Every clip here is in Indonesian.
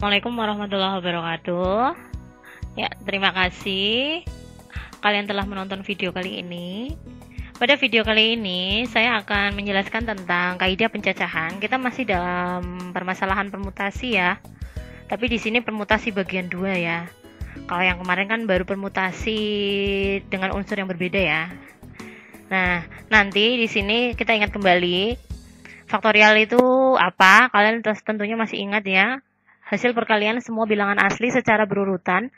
Assalamualaikum warahmatullahi wabarakatuh. Ya, terima kasih kalian telah menonton video kali ini. Pada video kali ini saya akan menjelaskan tentang kaidah pencacahan. Kita masih dalam permasalahan permutasi ya. Tapi di sini permutasi bagian 2 ya. Kalau yang kemarin kan baru permutasi dengan unsur yang berbeda ya. Nah, nanti di sini kita ingat kembali faktorial itu apa? Kalian tentunya masih ingat ya. Hasil perkalian semua bilangan asli secara berurutan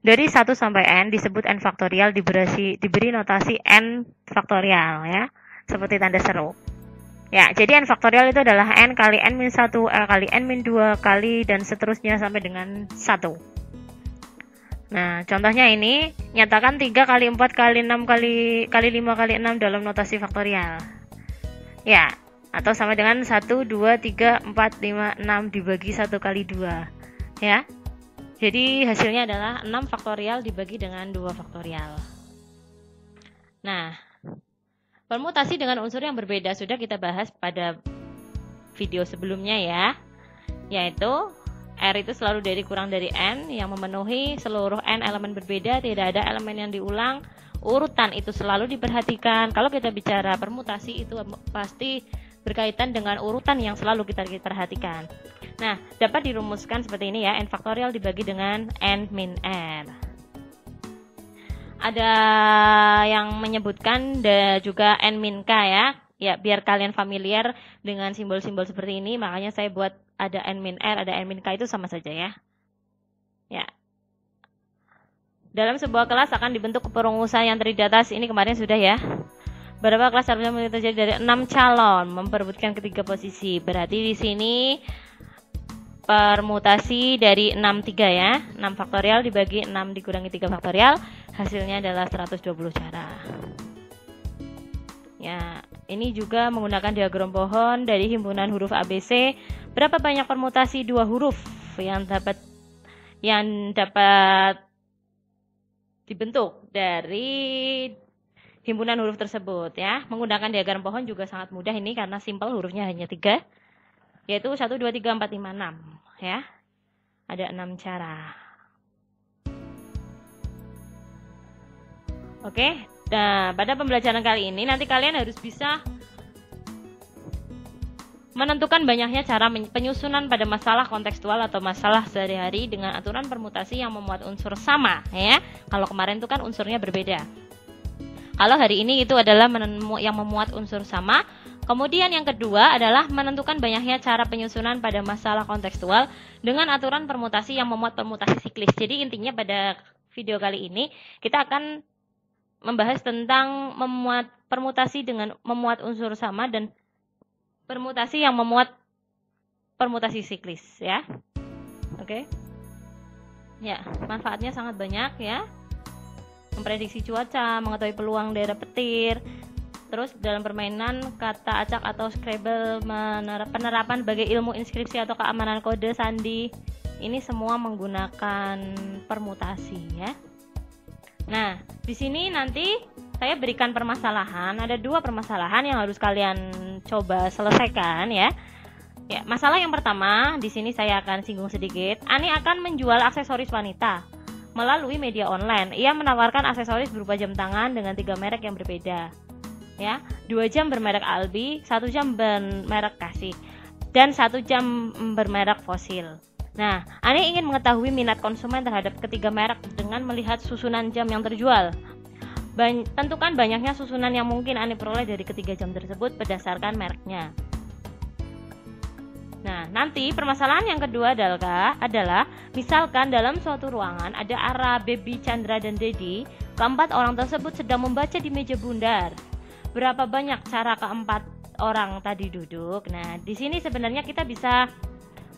dari 1 sampai n disebut n faktorial, diberi notasi n faktorial ya, seperti tanda seru. Ya, jadi n faktorial itu adalah n kali n-1, kali n-2 kali dan seterusnya sampai dengan 1. Nah, contohnya ini nyatakan 3 kali 4 kali 6 kali 5 kali 6 dalam notasi faktorial. Ya, atau sama dengan 1, 2, 3, 4, 5, 6 dibagi 1 kali 2 ya. Jadi hasilnya adalah 6 faktorial dibagi dengan 2 faktorial. Nah, permutasi dengan unsur yang berbeda sudah kita bahas pada video sebelumnya ya, yaitu R itu selalu dari kurang dari N yang memenuhi seluruh N elemen berbeda, tidak ada elemen yang diulang. Urutan itu selalu diperhatikan. Kalau kita bicara permutasi itu pasti berkaitan dengan urutan yang selalu kita perhatikan. Nah, dapat dirumuskan seperti ini ya, n faktorial dibagi dengan n min r. Ada yang menyebutkan juga n min k ya. Ya, biar kalian familiar dengan simbol-simbol seperti ini, makanya saya buat ada n min r, ada n min k, itu sama saja ya. Ya. Dalam sebuah kelas akan dibentuk kepengurusan yang terdiri di atas ini kemarin sudah ya. Berapa kelas harusnya terjadi dari 6 calon memperebutkan ketiga posisi. Berarti di sini permutasi dari 63 ya. 6 faktorial dibagi 6 dikurangi 3 faktorial, hasilnya adalah 120 cara. Ya, ini juga menggunakan diagram pohon dari himpunan huruf ABC. Berapa banyak permutasi 2 huruf yang dapat dibentuk dari himpunan huruf tersebut ya. Menggunakan diagram pohon juga sangat mudah ini karena simpel, hurufnya hanya 3, yaitu 1, 2, 3, 4, 5, 6 ya. Ada 6 cara. Oke, nah pada pembelajaran kali ini nanti kalian harus bisa menentukan banyaknya cara penyusunan pada masalah kontekstual atau masalah sehari-hari dengan aturan permutasi yang memuat unsur sama ya. Kalau kemarin itu kan unsurnya berbeda. Kalau hari ini itu adalah yang memuat unsur sama. Kemudian yang kedua adalah menentukan banyaknya cara penyusunan pada masalah kontekstual dengan aturan permutasi yang memuat permutasi siklis. Jadi intinya pada video kali ini kita akan membahas tentang memuat permutasi dengan memuat unsur sama dan permutasi yang memuat permutasi siklis ya. Oke. Ya, manfaatnya sangat banyak ya. Memprediksi cuaca, mengetahui peluang daerah petir, terus dalam permainan kata acak atau Scrabble, penerapan sebagai ilmu inskripsi atau keamanan kode sandi, ini semua menggunakan permutasi ya. Nah, di sini nanti saya berikan permasalahan, ada 2 permasalahan yang harus kalian coba selesaikan ya. Ya, masalah yang pertama di sini saya akan singgung sedikit. Ani akan menjual aksesoris wanita melalui media online. Ia menawarkan aksesoris berupa jam tangan dengan 3 merek yang berbeda. Ya, 2 jam bermerek Albi, 1 jam bermerek Kasih, dan 1 jam bermerek Fossil. Nah, Ani ingin mengetahui minat konsumen terhadap ketiga merek dengan melihat susunan jam yang terjual. Tentukan banyaknya susunan yang mungkin Ani peroleh dari ketiga jam tersebut berdasarkan mereknya. Nah, nanti permasalahan yang kedua adalah misalkan dalam suatu ruangan ada Ara, Baby, Chandra, dan Dedi. Keempat orang tersebut sedang membaca di meja bundar. Berapa banyak cara keempat orang tadi duduk? Nah, di sini sebenarnya kita bisa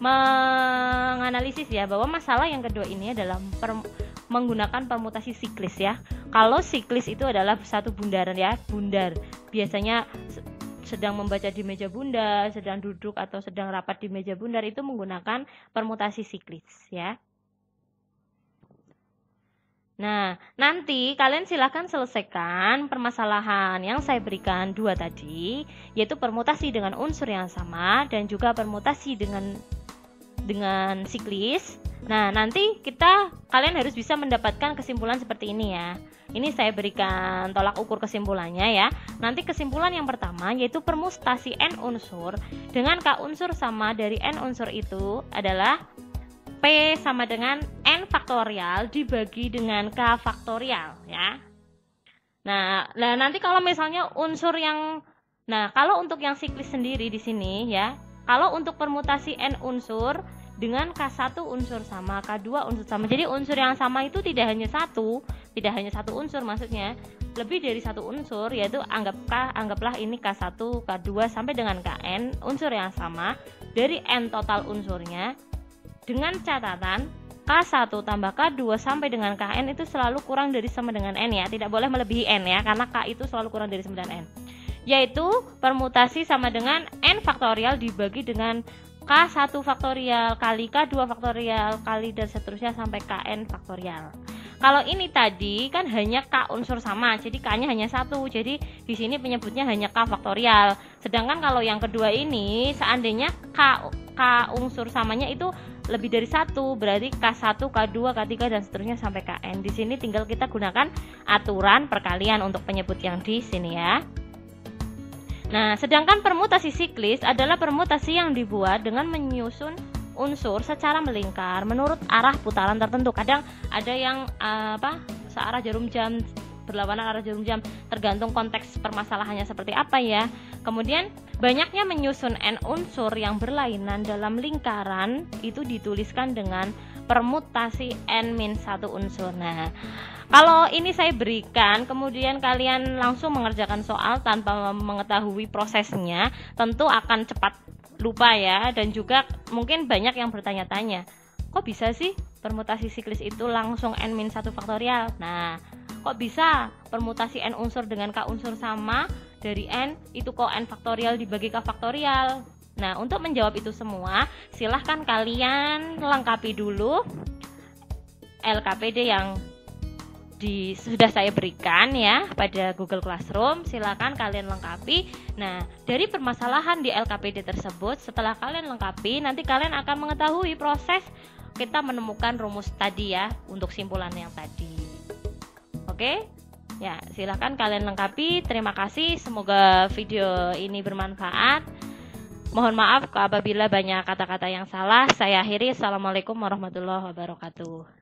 menganalisis ya bahwa masalah yang kedua ini adalah menggunakan permutasi siklis ya. Kalau siklis itu adalah satu bundaran ya, bundar. Biasanya sedang membaca di meja bundar, sedang duduk atau sedang rapat di meja bundar, itu menggunakan permutasi siklis ya. Nah, nanti kalian silahkan selesaikan permasalahan yang saya berikan 2 tadi, yaitu permutasi dengan unsur yang sama dan juga permutasi dengan dengan siklis. Nah, nanti kalian harus bisa mendapatkan kesimpulan seperti ini ya. Ini saya berikan tolak ukur kesimpulannya ya. Nanti kesimpulan yang pertama yaitu permutasi n unsur dengan k unsur sama dari n unsur itu adalah P sama dengan n faktorial dibagi dengan k faktorial ya. Nah, nanti kalau misalnya kalau untuk yang siklis sendiri di sini ya, kalau untuk permutasi n unsur dengan K1 unsur sama, K2 unsur sama. Jadi unsur yang sama itu tidak hanya satu unsur, maksudnya lebih dari satu unsur, yaitu anggaplah ini K1, K2 sampai dengan Kn, unsur yang sama dari n total unsurnya, dengan catatan K1 tambah K2 sampai dengan Kn itu selalu kurang dari sama dengan n ya, tidak boleh melebihi n ya, karena K itu selalu kurang dari 9n. Yaitu permutasi sama dengan n faktorial dibagi dengan K1 faktorial kali K2 faktorial kali dan seterusnya sampai Kn faktorial. Kalau ini tadi kan hanya K unsur sama, jadi K-nya hanya satu. Jadi di sini penyebutnya hanya K faktorial. Sedangkan kalau yang kedua ini seandainya K unsur samanya itu lebih dari satu, berarti K1, K2, K3 dan seterusnya sampai Kn. Di sini tinggal kita gunakan aturan perkalian untuk penyebut yang di sini ya. Nah, sedangkan permutasi siklis adalah permutasi yang dibuat dengan menyusun unsur secara melingkar menurut arah putaran tertentu. Kadang ada yang searah jarum jam, berlawanan arah jarum jam, tergantung konteks permasalahannya seperti apa ya. Kemudian banyaknya menyusun n unsur yang berlainan dalam lingkaran itu dituliskan dengan permutasi n-1 unsur. Nah, kalau ini saya berikan, kemudian kalian langsung mengerjakan soal tanpa mengetahui prosesnya, tentu akan cepat lupa ya, dan juga mungkin banyak yang bertanya-tanya, kok bisa sih permutasi siklis itu langsung n-1 faktorial? Nah, kok bisa permutasi n unsur dengan k unsur sama dari n itu kok n faktorial dibagi k faktorial? Nah, untuk menjawab itu semua, silahkan kalian lengkapi dulu LKPD yang sudah saya berikan ya pada Google Classroom. Silakan kalian lengkapi. Nah, dari permasalahan di LKPD tersebut, setelah kalian lengkapi, nanti kalian akan mengetahui proses kita menemukan rumus tadi ya untuk simpulan yang tadi. Oke? Ya, silakan kalian lengkapi. Terima kasih. Semoga video ini bermanfaat. Mohon maaf apabila banyak kata-kata yang salah. Saya akhiri. Assalamualaikum warahmatullahi wabarakatuh.